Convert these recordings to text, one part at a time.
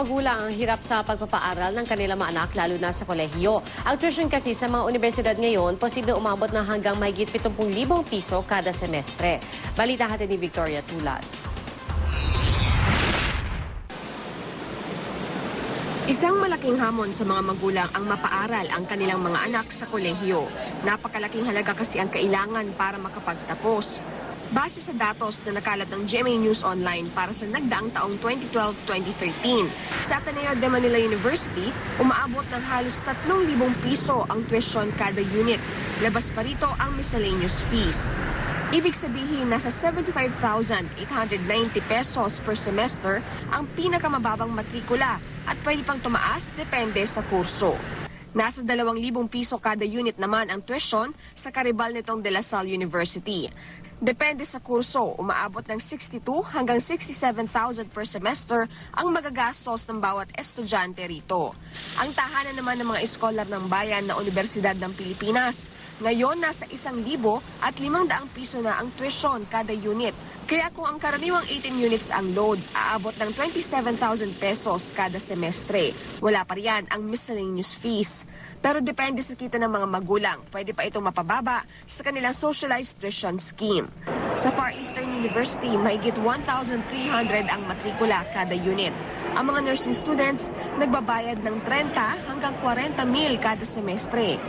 magulang ang hirap sa pagpapaaral ng kanilang mga anak, lalo na sa kolehiyo. Ang tuition kasi sa mga universidad ngayon, posible umabot na hanggang mahigit 70,000 piso kada semestre. Balita natin ni Victoria Tulad. Isang malaking hamon sa mga magulang ang mapaaral ang kanilang mga anak sa kolehiyo. Napakalaking halaga kasi ang kailangan para makapagtapos. Base sa datos na nakalat ng GMA News Online para sa nagdaang taong 2012-2013, sa Ateneo de Manila University, umaabot ng halos 3,000 piso ang tuition kada unit. Labas pa rito ang miscellaneous fees. Ibig sabihin, nasa 75,890 pesos per semester ang pinakamababang matrikula at pwede pang tumaas depende sa kurso. Nasa 2,000 piso kada unit naman ang tuition sa karibal nitong De La Salle University. Depende sa kurso, umaabot ng 62 hanggang 67,000 per semester ang magagastos ng bawat estudyante rito. Ang tahanan naman ng mga eskolar ng bayan na Universidad ng Pilipinas, ngayon nasa 1,500 piso na ang tuition kada unit. Kaya kung ang karaniwang 18 units ang load, aabot ng 27,000 pesos kada semestre. Wala pa riyan ang miscellaneous fees. Pero depende sa kita ng mga magulang, pwede pa itong mapababa sa kanilang socialized tuition scheme. Sa Far Eastern University, mahigit 1,300 ang matrikula kada unit. Ang mga nursing students, nagbabayad ng 30 hanggang 40 mil kada semestre.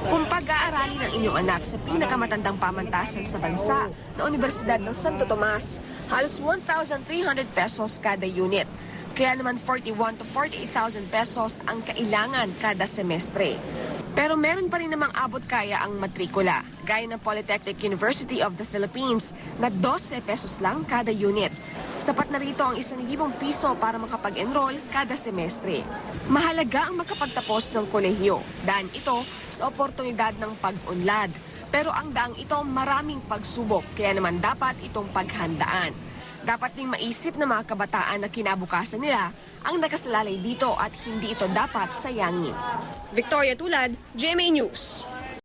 Kung pag-aaralin ang inyong anak sa pinakamatandang pamantasan sa bansa na Universidad ng Santo Tomas, halos 1,300 pesos kada unit. Kaya naman 41 to 48,000 pesos ang kailangan kada semestre. Pero meron pa rin namang abot kaya ang matrikula, gaya ng Polytechnic University of the Philippines na 12 pesos lang kada unit. Sapat na rito ang 1,000 piso para makapag-enroll kada semestre. Mahalaga ang makapagtapos ng kolehiyo, dahil ito sa oportunidad ng pag-unlad. Pero ang daang ito maraming pagsubok, kaya naman dapat itong paghandaan. Dapat ding maisip ng mga kabataan na kinabukasan nila ang nakasalalay dito at hindi ito dapat sayangin. Victoria Tulad, GMA News.